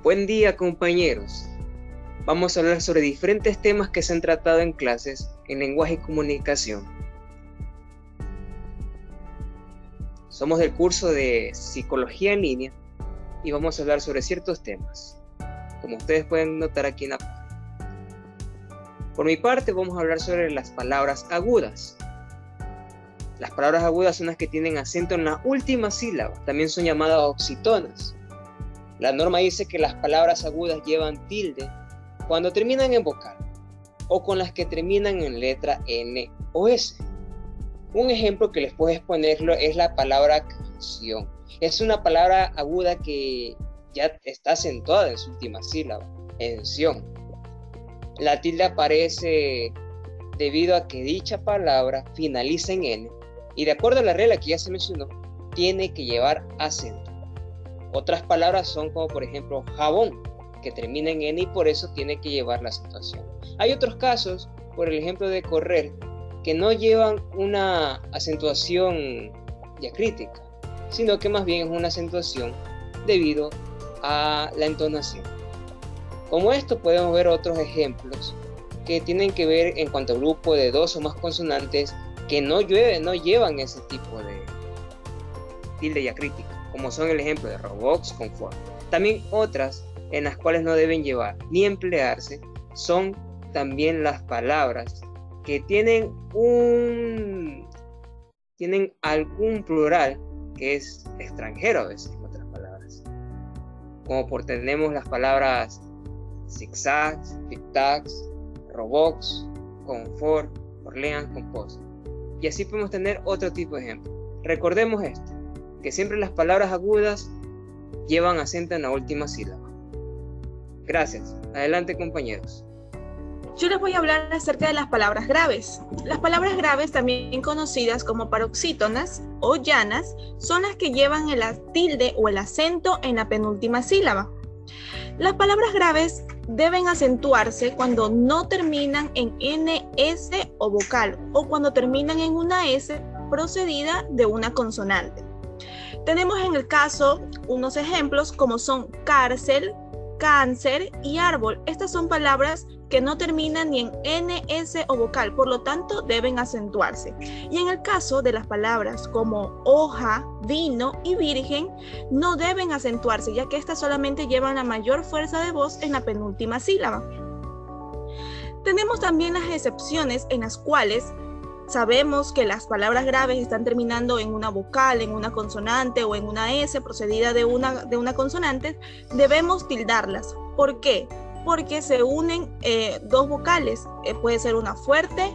Buen día, compañeros. Vamos a hablar sobre diferentes temas que se han tratado en clases en lenguaje y comunicación. Somos del curso de Psicología en línea y vamos a hablar sobre ciertos temas, como ustedes pueden notar aquí en la página. Por mi parte, vamos a hablar sobre las palabras agudas. Las palabras agudas son las que tienen acento en la última sílaba, también son llamadas oxítonas. La norma dice que las palabras agudas llevan tilde cuando terminan en vocal o con las que terminan en letra N o S. Un ejemplo que les puedo exponerlo es la palabra canción. Es una palabra aguda que ya está acentuada en su última sílaba, ención. La tilde aparece debido a que dicha palabra finaliza en N y de acuerdo a la regla que ya se mencionó, tiene que llevar acento. Otras palabras son como por ejemplo jabón, que termina en N y por eso tiene que llevar la acentuación. Hay otros casos, por el ejemplo de correr, que no llevan una acentuación diacrítica, sino que más bien es una acentuación debido a la entonación. Como esto podemos ver otros ejemplos que tienen que ver en cuanto al grupo de dos o más consonantes que no llevan ese tipo de tilde diacrítica, como son el ejemplo de robots con Ford. También otras en las cuales no deben llevar ni emplearse son también las palabras que tienen algún plural que es extranjero a veces en otras palabras, como tenemos las palabras zigzags, tic-tacs, robots, confort, Orleans, compost. Y así podemos tener otro tipo de ejemplo. Recordemos esto, que siempre las palabras agudas llevan acento en la última sílaba. Gracias. Adelante, compañeros. Yo les voy a hablar acerca de las palabras graves. Las palabras graves, también conocidas como paroxítonas o llanas, son las que llevan el tilde o el acento en la penúltima sílaba. Las palabras graves deben acentuarse cuando no terminan en NS o vocal o cuando terminan en una S procedida de una consonante. Tenemos en el caso unos ejemplos como son cárcel, cáncer y árbol. Estas son palabras que no terminan ni en NS o vocal, por lo tanto deben acentuarse. Y en el caso de las palabras como hoja, vino y virgen, no deben acentuarse, ya que estas solamente llevan la mayor fuerza de voz en la penúltima sílaba. Tenemos también las excepciones en las cuales sabemos que las palabras graves están terminando en una vocal, en una consonante o en una S procedida de una consonante, debemos tildarlas. ¿Por qué? Porque se unen dos vocales, puede ser una fuerte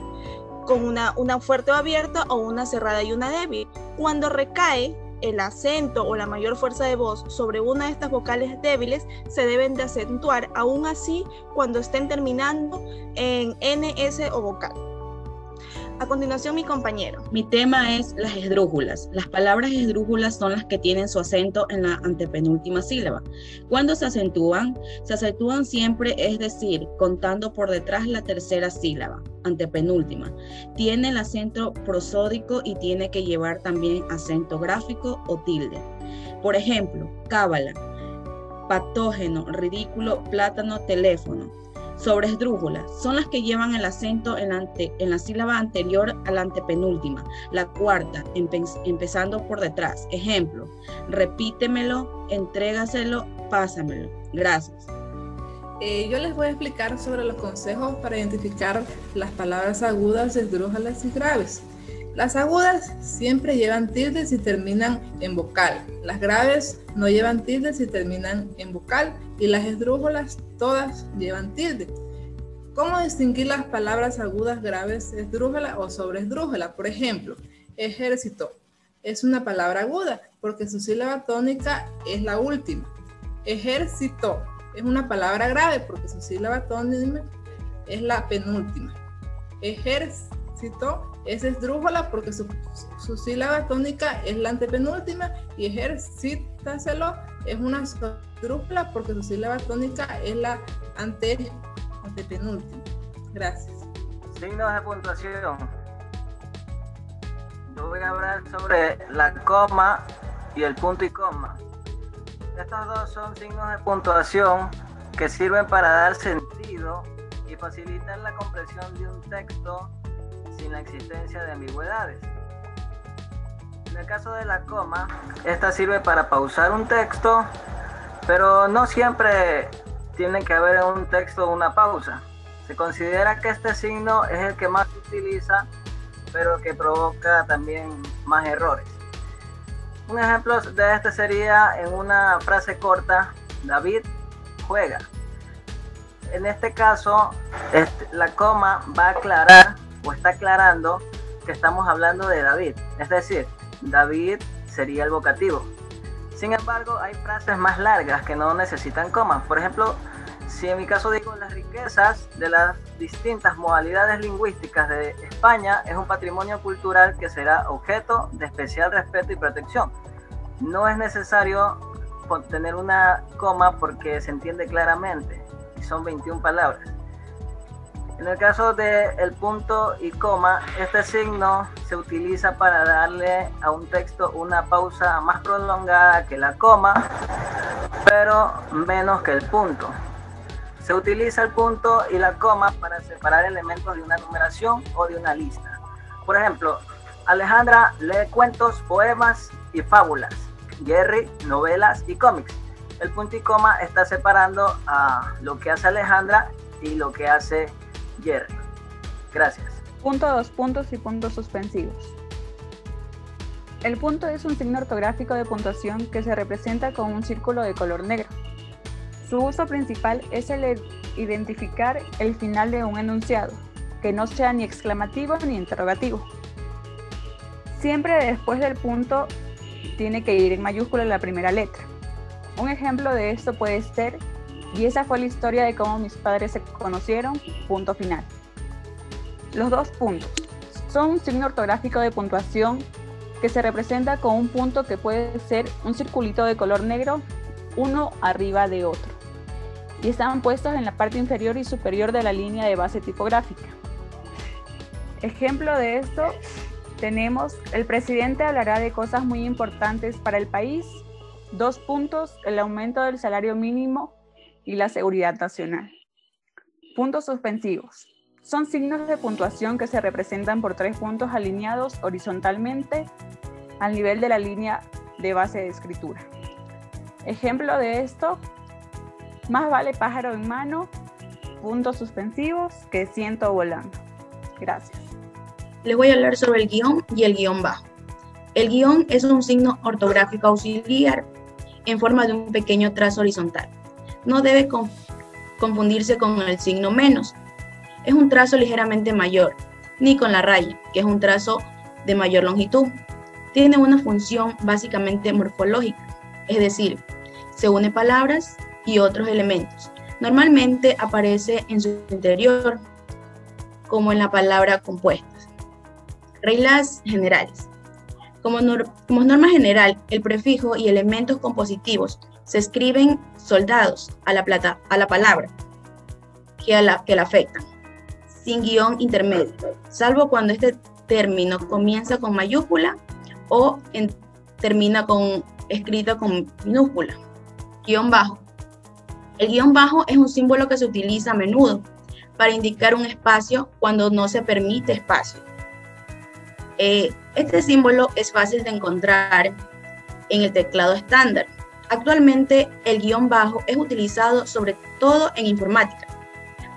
con una fuerte o abierta o una cerrada y una débil. Cuando recae el acento o la mayor fuerza de voz sobre una de estas vocales débiles, se deben de acentuar, aún así cuando estén terminando en NS o vocal. A continuación, mi compañero. Mi tema es las esdrújulas. Las palabras esdrújulas son las que tienen su acento en la antepenúltima sílaba. Cuando se acentúan siempre, es decir, contando por detrás la tercera sílaba, antepenúltima. Tiene el acento prosódico y tiene que llevar también acento gráfico o tilde. Por ejemplo, cábala, patógeno, ridículo, plátano, teléfono. Sobre esdrújulas son las que llevan el acento en la sílaba anterior a la antepenúltima, la cuarta, empezando por detrás. Ejemplo, repítemelo, entrégaselo, pásamelo. Gracias. Yo les voy a explicar sobre los consejos para identificar las palabras agudas, esdrújulas y graves. Las agudas siempre llevan tildes y terminan en vocal. Las graves no llevan tildes y terminan en vocal. Y las esdrújulas todas llevan tilde. ¿Cómo distinguir las palabras agudas, graves, esdrújula o sobreesdrújula? Por ejemplo, ejército es una palabra aguda porque su sílaba tónica es la última. Ejército es una palabra grave porque su sílaba tónica es la penúltima. Ejército es esdrújula porque su sílaba tónica es la antepenúltima, y ejercítaselo es una esdrújula porque su sílaba tónica es la antepenúltima. Gracias. Signos de puntuación. Yo voy a hablar sobre la coma y el punto y coma. Estos dos son signos de puntuación que sirven para dar sentido y facilitar la comprensión de un texto sin la existencia de ambigüedades. En el caso de la coma, esta sirve para pausar un texto, pero no siempre tiene que haber en un texto una pausa. Se considera que este signo es el que más se utiliza, pero que provoca también más errores. Un ejemplo de este sería en una frase corta: David juega. En este caso, la coma va a aclarar o está aclarando que estamos hablando de David. Es decir, David sería el vocativo. Sin embargo, hay frases más largas que no necesitan comas. Por ejemplo, si en mi caso digo las riquezas de las distintas modalidades lingüísticas de España es un patrimonio cultural que será objeto de especial respeto y protección. No es necesario tener una coma porque se entiende claramente y son 21 palabras. En el caso del punto y coma, este signo se utiliza para darle a un texto una pausa más prolongada que la coma, pero menos que el punto. Se utiliza el punto y la coma para separar elementos de una numeración o de una lista. Por ejemplo, Alejandra lee cuentos, poemas y fábulas. Jerry, novelas y cómics. El punto y coma está separando a lo que hace Alejandra y lo que hace Jerry. Gracias. Punto, dos puntos y puntos suspensivos. El punto es un signo ortográfico de puntuación que se representa con un círculo de color negro. Su uso principal es el de identificar el final de un enunciado, que no sea ni exclamativo ni interrogativo. Siempre después del punto tiene que ir en mayúscula la primera letra. Un ejemplo de esto puede ser: y esa fue la historia de cómo mis padres se conocieron, punto final. Los dos puntos son un signo ortográfico de puntuación que se representa con un punto que puede ser un circulito de color negro, uno arriba de otro, y están puestos en la parte inferior y superior de la línea de base tipográfica. Ejemplo de esto tenemos: el presidente hablará de cosas muy importantes para el país, dos puntos, el aumento del salario mínimo y la seguridad nacional. Puntos suspensivos. Son signos de puntuación que se representan por 3 puntos alineados horizontalmente al nivel de la línea de base de escritura. Ejemplo de esto: más vale pájaro en mano, puntos suspensivos, que ciento volando. Gracias. Les voy a hablar sobre el guión y el guión bajo. El guión es un signo ortográfico auxiliar en forma de un pequeño trazo horizontal. No debe confundirse con el signo menos. Es un trazo ligeramente mayor, ni con la raya, que es un trazo de mayor longitud. Tiene una función básicamente morfológica, es decir, se une palabras y otros elementos. Normalmente aparece en su interior, como en la palabra compuestas. Reglas generales. Como norma general, el prefijo y elementos compositivos se escriben soldados a la palabra que la afectan, sin guión intermedio, salvo cuando este término comienza con mayúscula o termina escrito con minúscula. Guión bajo. El guión bajo es un símbolo que se utiliza a menudo para indicar un espacio cuando no se permite espacio. Este símbolo es fácil de encontrar en el teclado estándar. Actualmente, el guión bajo es utilizado sobre todo en informática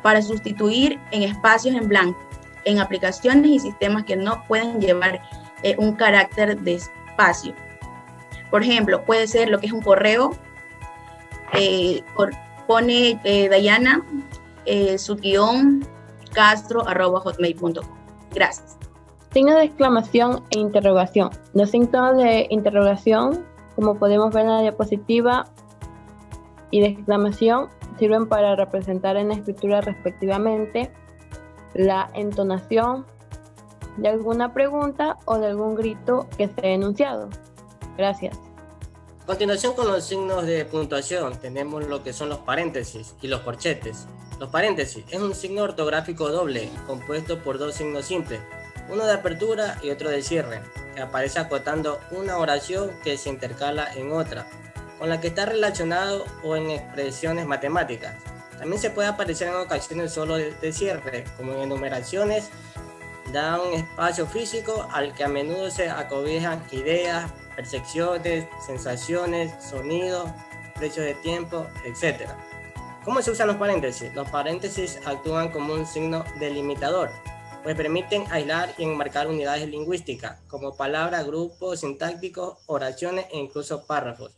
para sustituir en espacios en blanco, en aplicaciones y sistemas que no pueden llevar un carácter de espacio. Por ejemplo, puede ser lo que es un correo, pone Dayana, su guión, castro@hotmail.com. Gracias. Signos de exclamación e interrogación. Los signos de interrogación, como podemos ver en la diapositiva, y de exclamación sirven para representar en la escritura respectivamente la entonación de alguna pregunta o de algún grito que esté enunciado. Gracias. A continuación, con los signos de puntuación tenemos lo que son los paréntesis y los corchetes. Los paréntesis es un signo ortográfico doble compuesto por dos signos simples, uno de apertura y otro de cierre, que aparece acotando una oración que se intercala en otra, con la que está relacionado o en expresiones matemáticas. También se puede aparecer en ocasiones solo de cierre, como en enumeraciones, da un espacio físico al que a menudo se acobijan ideas, percepciones, sensaciones, sonidos, precios de tiempo, etc. ¿Cómo se usan los paréntesis? Los paréntesis actúan como un signo delimitador, pues permiten aislar y enmarcar unidades lingüísticas, como palabras, grupos sintácticos, oraciones e incluso párrafos.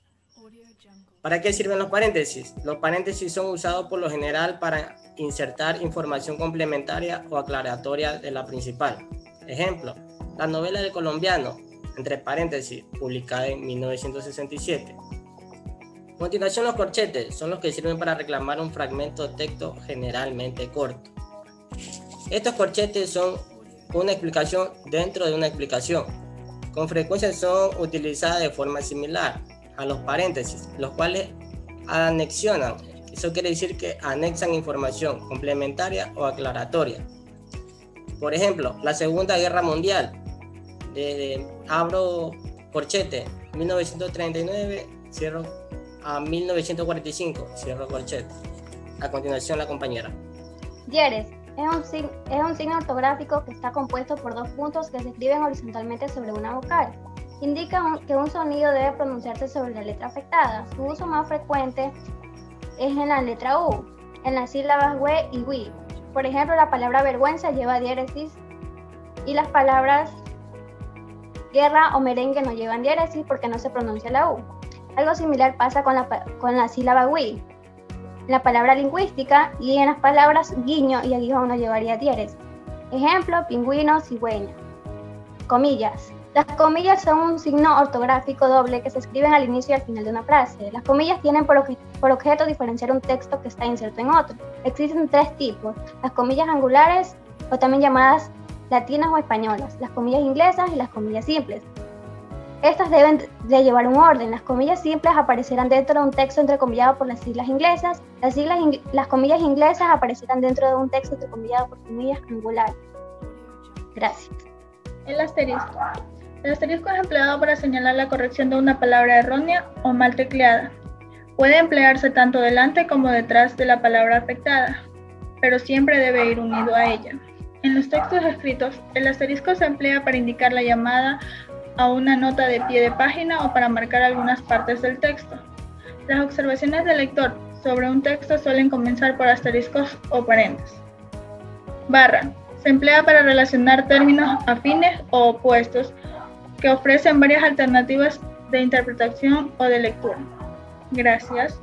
¿Para qué sirven los paréntesis? Los paréntesis son usados por lo general para insertar información complementaria o aclaratoria de la principal. Ejemplo, la novela del colombiano, entre paréntesis, publicada en 1967. A continuación, los corchetes son los que sirven para reclamar un fragmento de texto generalmente corto. Estos corchetes son una explicación dentro de una explicación. Con frecuencia son utilizadas de forma similar a los paréntesis, los cuales anexionan. Eso quiere decir que anexan información complementaria o aclaratoria. Por ejemplo, la Segunda Guerra Mundial, abro corchete, 1939, cierro a 1945, cierro corchete. A continuación, la compañera. Dieres es un signo ortográfico que está compuesto por dos puntos que se escriben horizontalmente sobre una vocal. Indica que un sonido debe pronunciarse sobre la letra afectada. Su uso más frecuente es en la letra U, en las sílabas we y wi. Por ejemplo, la palabra vergüenza lleva diéresis y las palabras guerra o merengue no llevan diéresis porque no se pronuncia la U. Algo similar pasa con la sílaba wi, en la palabra lingüística, y en las palabras guiño y aguijón no llevaría diéresis. Ejemplo, pingüino, cigüeña. Comillas. Las comillas son un signo ortográfico doble que se escriben al inicio y al final de una frase. Las comillas tienen por objeto diferenciar un texto que está inserto en otro. Existen tres tipos: las comillas angulares, o también llamadas latinas o españolas, las comillas inglesas y las comillas simples. Estas deben de llevar un orden. Las comillas simples aparecerán dentro de un texto entrecomillado por las siglas inglesas. Las comillas inglesas aparecerán dentro de un texto entrecomillado por comillas angulares. Gracias. El asterisco. El asterisco es empleado para señalar la corrección de una palabra errónea o mal tecleada. Puede emplearse tanto delante como detrás de la palabra afectada, pero siempre debe ir unido a ella. En los textos escritos, el asterisco se emplea para indicar la llamada a una nota de pie de página o para marcar algunas partes del texto. Las observaciones del lector sobre un texto suelen comenzar por asteriscos o paréntesis. Barra. Se emplea para relacionar términos afines o opuestos que ofrecen varias alternativas de interpretación o de lectura. Gracias.